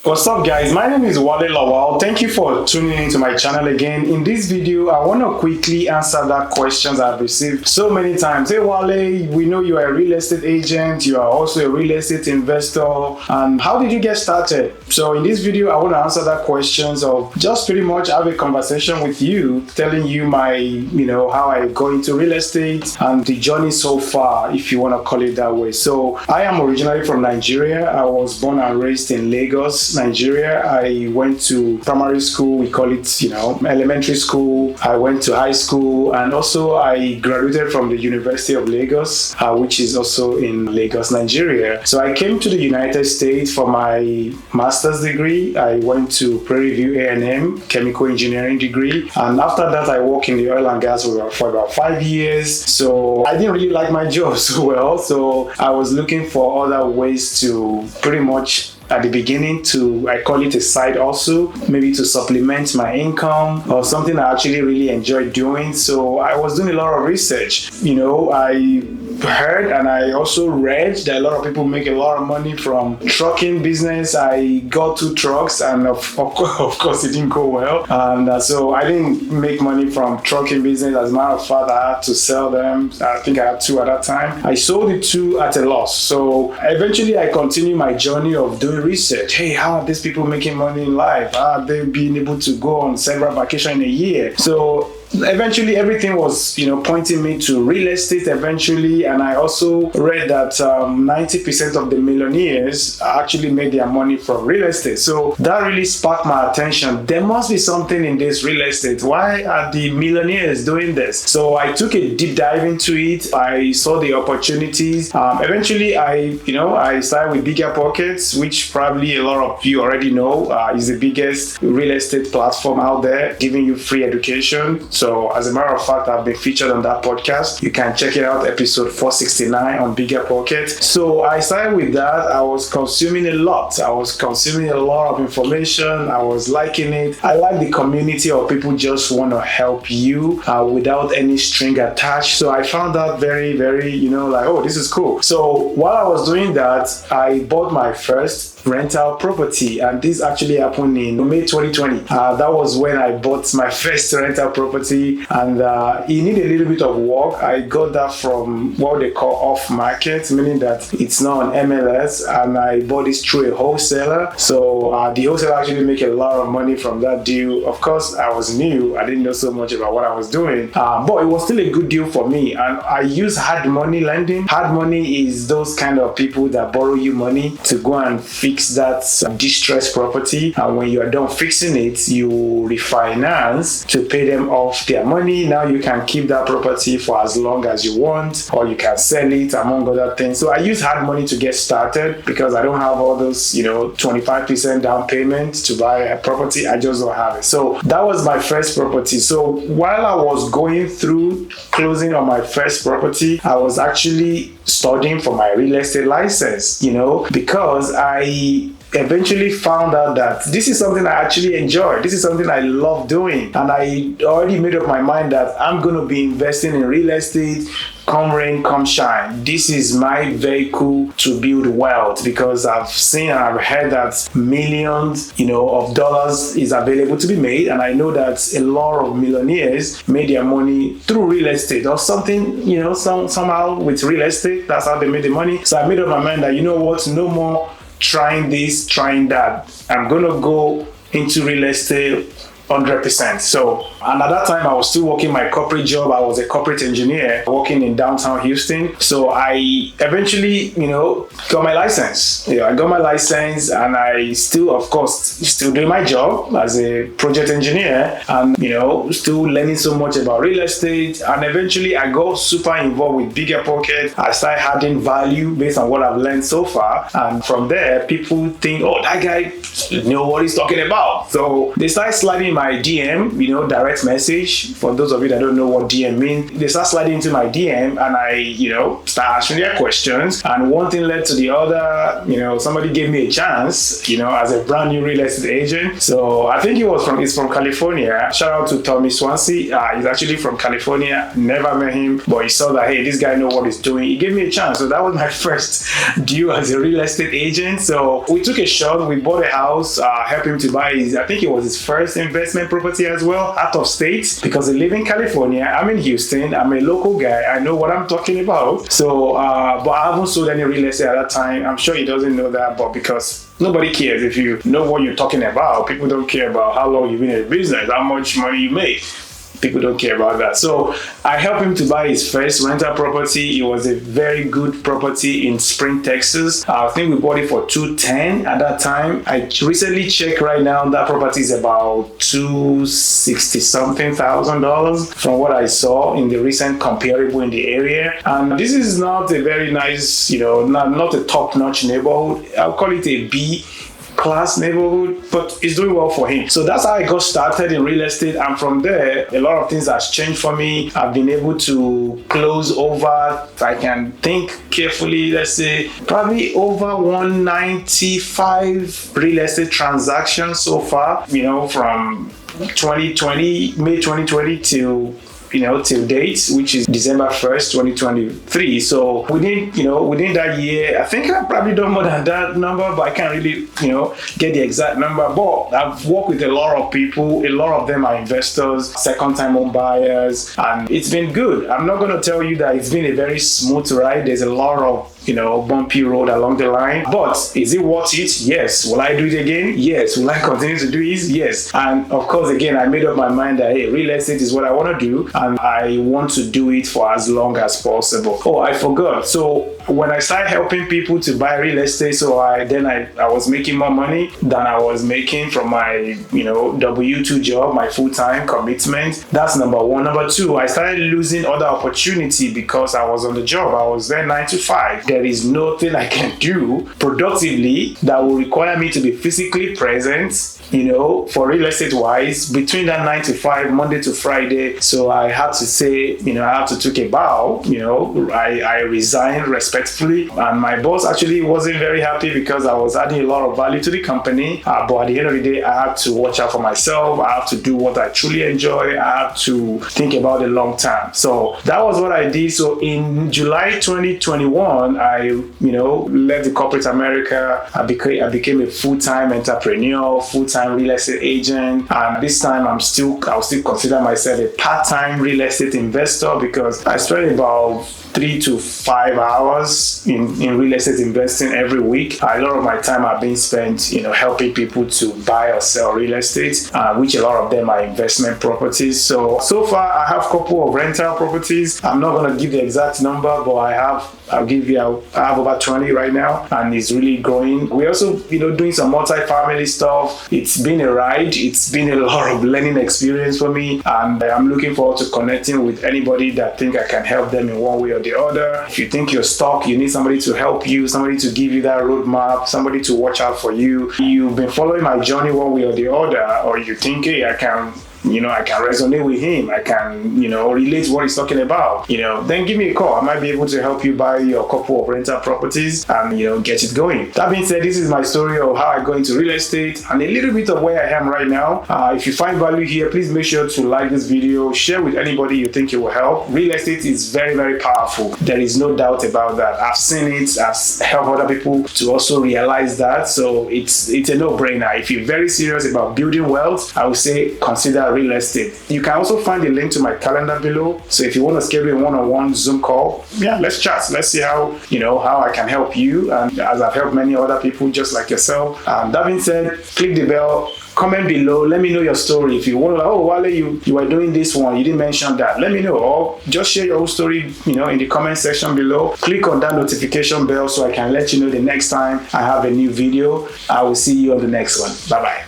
What's up guys, my name is Wale Lawal. Thank you for tuning into my channel again. In this video, I want to quickly answer that questions I've received so many times. Hey Wale, we know you are a real estate agent, you are also a real estate investor, and how did you get started? So in this video, I want to answer that questions of just pretty much have a conversation with you, telling you my, how I go into real estate and the journey so far, if you want to call it that way. So I am originally from Nigeria. I was born and raised in Lagos, Nigeria. I went to primary school, we call it, elementary school. I went to high school, and also I graduated from the University of Lagos, which is also in Lagos, Nigeria. So I came to the United States for my master's degree. I went to Prairie View A&M, chemical engineering degree. And after that, I worked in the oil and gas for about 5 years. So I didn't really like my job so well. So I was looking for other ways to pretty much at the beginning I call it a side hustle, maybe to supplement my income or something I actually really enjoy doing. So I was doing a lot of research. I heard and I also read that a lot of people make a lot of money from trucking business. I got 2 trucks, and of course it didn't go well, and so I didn't make money from trucking business. As a matter of fact, I had to sell them. I think I had 2 at that time. I sold the 2 at a loss. So eventually I continued my journey of doing research. Hey, how are these people making money in life? How are they being able to go on several vacations in a year? So eventually everything was pointing me to real estate eventually, and I also read that 90% of the millionaires actually made their money from real estate. So that really sparked my attention. There must be something in this real estate. Why are the millionaires doing this? So I took a deep dive into it. I saw the opportunities. Eventually I started with Bigger Pockets, which probably a lot of you already know is the biggest real estate platform out there, giving you free education. So as a matter of fact, I've been featured on that podcast. You can check it out, episode 469 on Bigger Pocket. So I started with that. I was consuming a lot. I was consuming a lot of information. I was liking it. I like the community of people just want to help you without any string attached. So I found that very, very, oh, this is cool. So while I was doing that, I bought my first rental property, and this actually happened in May 2020. That was when I bought my first rental property, and it needed a little bit of work. I got that from what they call off market, meaning that it's not on MLS, and I bought this through a wholesaler. So the wholesaler actually make a lot of money from that deal. Of course, I was new. I didn't know so much about what I was doing, but it was still a good deal for me. And I use hard money lending. Hard money is those kind of people that borrow you money to go and fix that distressed property, and when you are done fixing it, you refinance to pay them off their money. Now you can keep that property for as long as you want, or you can sell it, among other things. So I use hard money to get started because I don't have all those 25% down payment to buy a property. I just don't have it. So that was my first property. So while I was going through closing on my first property, I was actually studying for my real estate license, because I eventually found out that this is something I actually enjoy. This is something I love doing. And I already made up my mind that I'm going to be investing in real estate, come rain, come shine. This is my vehicle to build wealth, because I've seen and I've heard that millions, of dollars is available to be made. And I know that a lot of millionaires made their money through real estate or something, somehow with real estate. That's how they made the money. So I made up my mind that, no more trying this, trying that. I'm going to go into real estate 100%. So, and at that time I was still working my corporate job. I was a corporate engineer working in downtown Houston. So I eventually, got my license. I got my license, and I still, of course, still doing my job as a project engineer, and still learning so much about real estate. And eventually I got super involved with Bigger Pocket. I started adding value based on what I've learned so far. And from there, people think, oh, that guy know what he's talking about. So they started sliding my DM, direct message. For those of you that don't know what DM means, they start sliding into my DM and I, start answering their questions. And one thing led to the other. Somebody gave me a chance, as a brand new real estate agent. So I think he's from California. Shout out to Tommy Swansea. He's actually from California. Never met him, but he saw that, hey, this guy knows what he's doing. He gave me a chance. So that was my first deal as a real estate agent. So we took a shot. We bought a house, helped him to buy I think it was his first investment property as well, out of state, because I live in California. I'm in Houston. I'm a local guy. I know what I'm talking about. So, but I haven't sold any real estate at that time. I'm sure he doesn't know that, but because nobody cares if you know what you're talking about. People don't care about how long you've been in the business, how much money you make. People don't care about that. So I helped him to buy his first rental property. It was a very good property in Spring, Texas. I think we bought it for $210 at that time. I recently checked right now. That property is about $260 something thousand from what I saw in the recent comparable in the area. And this is not a very nice, not a top-notch neighborhood. I'll call it a B class neighborhood, but it's doing well for him. So that's how I got started in real estate, and from there a lot of things has changed for me. I've been able to close over, if I can think carefully, let's say probably over 195 real estate transactions so far, from 2020, May 2020 till date, which is December 1st, 2023. So within that year, I think I've probably done more than that number, but I can't really, get the exact number. But I've worked with a lot of people. A lot of them are investors, second-time home buyers, and it's been good. I'm not going to tell you that it's been a very smooth ride. There's a lot of bumpy road along the line. But is it worth it? Yes. Will I do it again? Yes. Will I continue to do it? Yes. And of course, again, I made up my mind that, hey, real estate is what I want to do, and I want to do it for as long as possible. Oh, I forgot. So when I started helping people to buy real estate, so I was making more money than I was making from my W2 job, my full-time commitment. That's number one. Number two, I started losing other opportunity because I was on the job. I was there 9 to 5. There is nothing I can do productively that will require me to be physically present, for real estate wise, between that 9 to 5, Monday to Friday. So I had to say, I had to take a bow. I resigned respectfully, and my boss actually wasn't very happy because I was adding a lot of value to the company. But at the end of the day, I had to watch out for myself. I have to do what I truly enjoy. I have to think about the long term. So that was what I did. So in July 2021, I left the corporate America. I became a full-time entrepreneur, full-time real estate agent, and this time I'll still consider myself a part-time real estate investor, because I spend about 3 to 5 hours in real estate investing every week. A lot of my time are being spent, helping people to buy or sell real estate, which a lot of them are investment properties. So far I have a couple of rental properties. I'm not going to give the exact number, but I have about 20 right now, and it's really growing. We're also, doing some multi-family stuff. It's been a ride. It's been a lot of learning experience for me, and I'm looking forward to connecting with anybody that think I can help them in one way or the other. If you think you're stuck, you need somebody to help you, somebody to give you that roadmap, somebody to watch out for you. You've been following my journey one way or the other, or you think, hey, I can resonate with him, I can, relate to what he's talking about, then give me a call. I might be able to help you buy your couple of rental properties and, get it going. That being said, this is my story of how I go into real estate and a little bit of where I am right now. If you find value here, please make sure to like this video, share with anybody you think it will help. Real estate is very, very powerful. There is no doubt about that. I've seen it. I've helped other people to also realize that. So it's a no-brainer. If you're very serious about building wealth, I would say consider real estate. You can also find the link to my calendar below. So if you want to schedule a one-on-one Zoom call, let's chat. Let's see how I can help you, and as I've helped many other people just like yourself. That being said, click the bell, comment below, let me know your story. If you want to, Wale, you are doing this one, you didn't mention that, let me know. Or just share your whole story, in the comment section below. Click on that notification bell so I can let you know the next time I have a new video. I will see you on the next one. Bye-bye.